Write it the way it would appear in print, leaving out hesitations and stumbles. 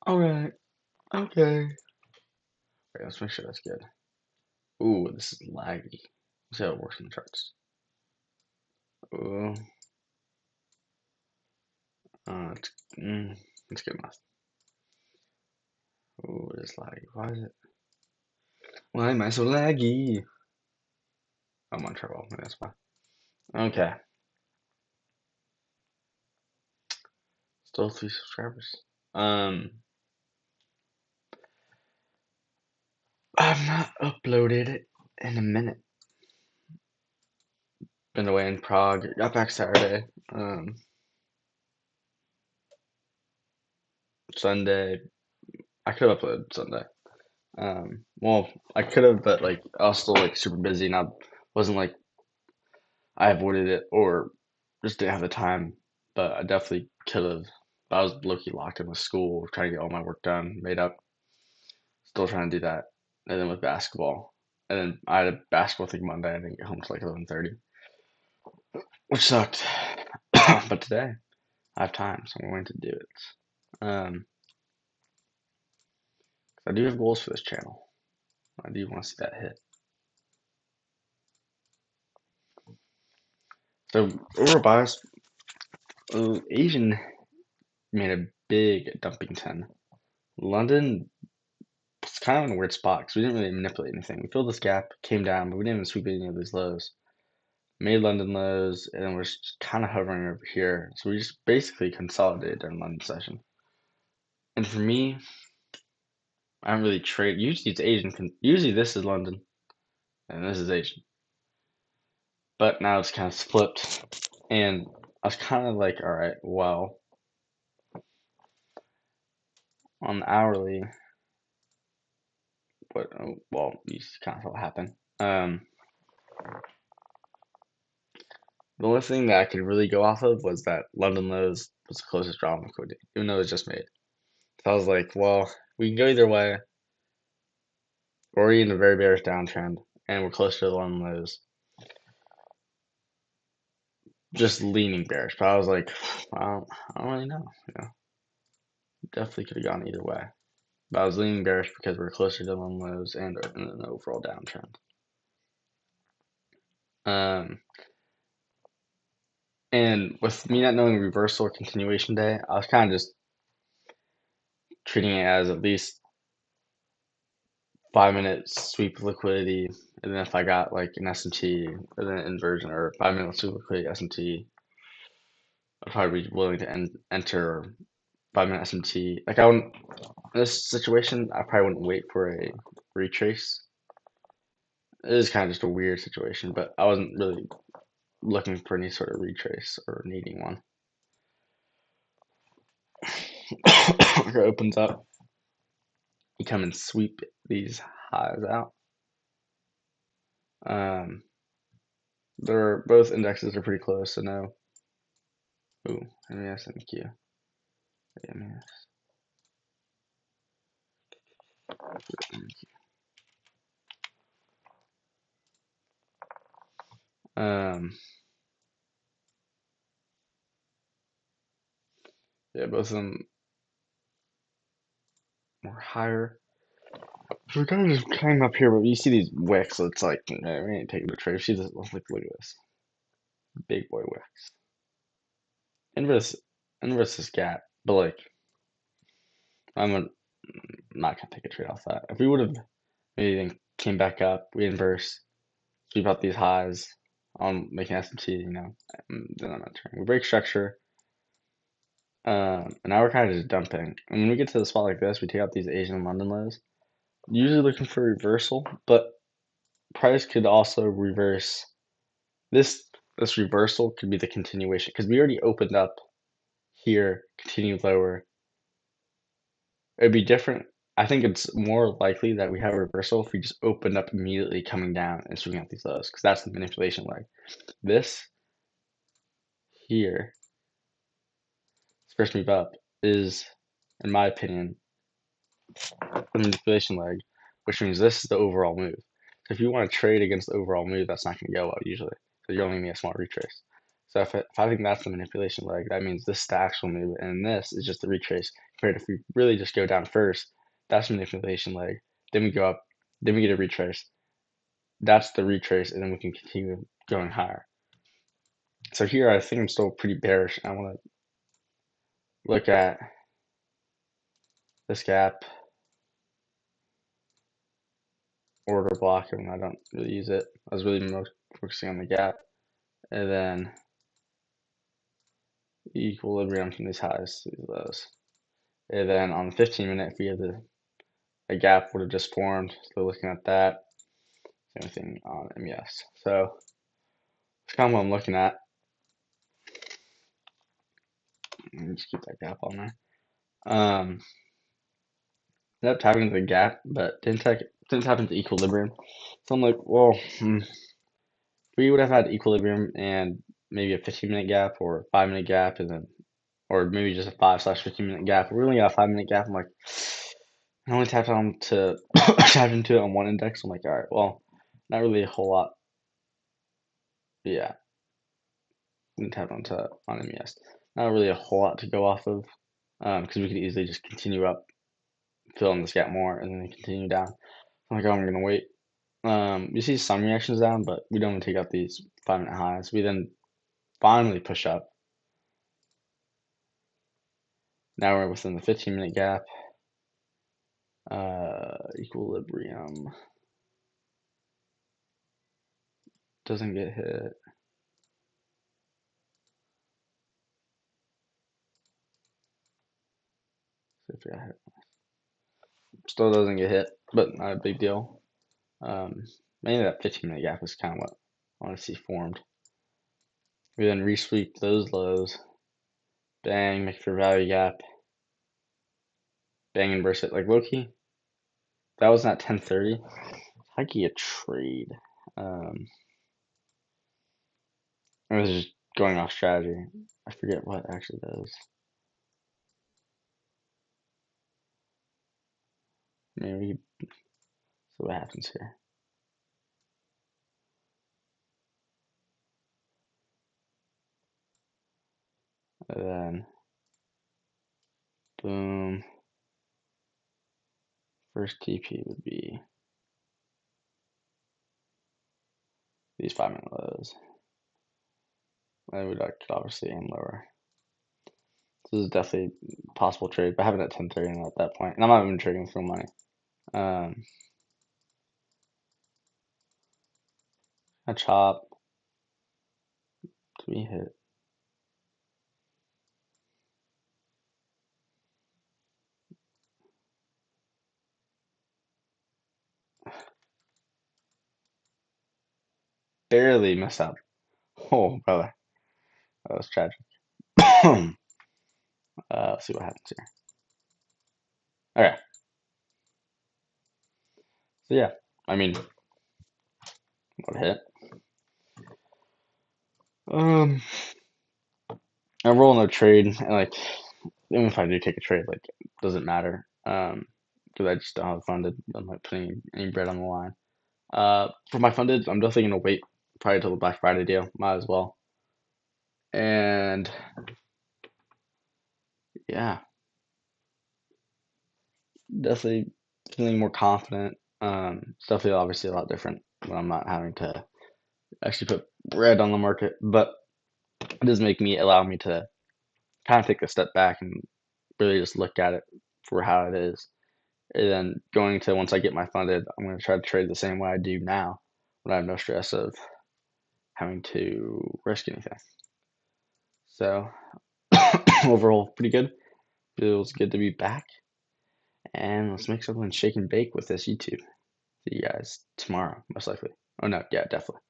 Alright, okay. Wait, let's make sure that's good. Ooh, this is laggy. Let's see how it works in the charts. Ooh, uh, it's, let's get math. Ooh, it is laggy. Why is it? Why am I so laggy? I'm on trouble. That's fine. Okay, still 3 subscribers. I've not uploaded it in a minute. Been away in Prague. Got back Saturday. Sunday. I could have uploaded Sunday. Well, I could have, but like I was still like super busy, and I wasn't like I avoided it or just didn't have the time. But I definitely could have. I was low-key locked in with school, trying to get all my work done, made up. Still trying to do that, and then with basketball, and then I had a basketball thing Monday. I didn't get home till like 11:30, which sucked. But today I have time, so I'm going to do it. Um, I do have goals for this channel. I do want to see that hit. So over bias, Asian made a big dumping 10. London was kind of in a weird spot because we didn't really manipulate anything. We filled this gap, came down, but we didn't even sweep any of these lows. Made London lows, and then we're just kind of hovering over here. So we just basically consolidated during London session. And for me, I don't really trade. Usually it's Asian. Usually this is London, and this is Asian. But now it's kind of flipped, and I was kind of like, all right, well, on the hourly, well, you kind of saw what happened. The only thing that I could really go off of was that London lows was the closest draw on liquidity, even though it was just made. So I was like, well, we can go either way. We're already in a very bearish downtrend, and we're closer to the London lows. Just leaning bearish, but I was like, I don't really know. Definitely could have gone either way. But I was leaning bearish because we're closer to the London lows and in an overall downtrend. And with me not knowing reversal or continuation day, I was kind of just treating it as at least 5 minute sweep liquidity, and then if I got like an S&T and then an inversion or 5 minute sweep liquidity S&T, I'd probably be willing to enter 5 minute S&T. Like I wouldn't in this situation, I probably wouldn't wait for a retrace. It is kind of just a weird situation, but I wasn't really looking for any sort of retrace or needing one. It opens up, you come and sweep these highs out. They're both indexes are pretty close, so no. Ooh, MES and Q. MES. Yeah, both of them were higher. So we kind of just came up here, but you see these wicks, so it's like, no, we ain't taking the trade. See this? Look at this. Big boy wicks. Inverse this gap, but like, not gonna take a trade off that. If we would have maybe then came back up, we inverse, sweep out these highs on making S&T, then I'm not turning. We break structure. And now we're kind of just dumping. And when we get to the spot like this, we take out these Asian and London lows. Usually looking for reversal, but price could also reverse. This reversal could be the continuation because we already opened up here, continued lower. It'd be different. I think it's more likely that we have a reversal if we just opened up immediately coming down and swinging out these lows because that's the manipulation leg. This here, this first move up, is, in my opinion, the manipulation leg, which means this is the overall move. So if you want to trade against the overall move, that's not going to go well usually. So you're only going to get a small retrace. So if I think that's the manipulation leg, that means this is the actual move, and this is just the retrace compared if we really just go down first, that's manipulation leg. Then we go up, then we get a retrace. That's the retrace, and then we can continue going higher. So here I think I'm still pretty bearish. I want to look at this gap, order block, and I don't really use it. I was really most focusing on the gap. And then equilibrium from these highs to these lows. And then on the 15-minute, if we had a gap would have just formed. So looking at that, same thing on MES. So that's kind of what I'm looking at. Let me just keep that gap on there. Ended up tapping the gap, but didn't tap into equilibrium. So I'm like, well, we would have had equilibrium and maybe a 15-minute gap or a 5-minute gap, and then, or maybe just a 5/15-minute gap. We only got a 5-minute gap. I'm like, I only tapped tapped into it on one index. I'm like, all right, well, not really a whole lot. Yeah, didn't tap onto on MES. Not really a whole lot to go off of, because we could easily just continue up, fill in this gap more, and then continue down. I'm like, oh, I'm gonna wait. You see some reactions down, but we don't want to take out these 5-minute highs. We then finally push up. Now we're within the 15-minute gap. Equilibrium doesn't get hit. Still doesn't get hit, but not a big deal. Mainly that 15-minute gap is kind of what I want to see formed. We then resweep those lows. Bang, make for value gap. Bang, inverse it. Like low-key, that was not 10:30. I could get a trade. I was just going off strategy. I forget what actually does. Maybe see what happens here. And then boom. First TP would be these 5-minute lows. And we could obviously aim lower. This is definitely a possible trade, but I have it at 10:30 at that point, and I'm not even trading with real money. I chop to be hit. Barely mess up. Oh, brother, that was tragic. Let's see what happens here. Okay. So yeah, I mean, what hit? I'm rolling a trade, and like, even if I do take a trade, like, doesn't matter. Because I just don't have funded. I'm not putting any bread on the line. For my funded, I'm definitely gonna wait probably till the Black Friday deal. Might as well. And yeah, definitely feeling more confident. It's definitely obviously a lot different when I'm not having to actually put bread on the market, but it does allow me to kind of take a step back and really just look at it for how it is. And then going to once I get my funded, I'm going to try to trade the same way I do now when I have no stress of having to risk anything. So overall, pretty good. Feels good to be back. And let's make something shake and bake with this YouTube. See you guys tomorrow, most likely. Oh no, yeah, definitely.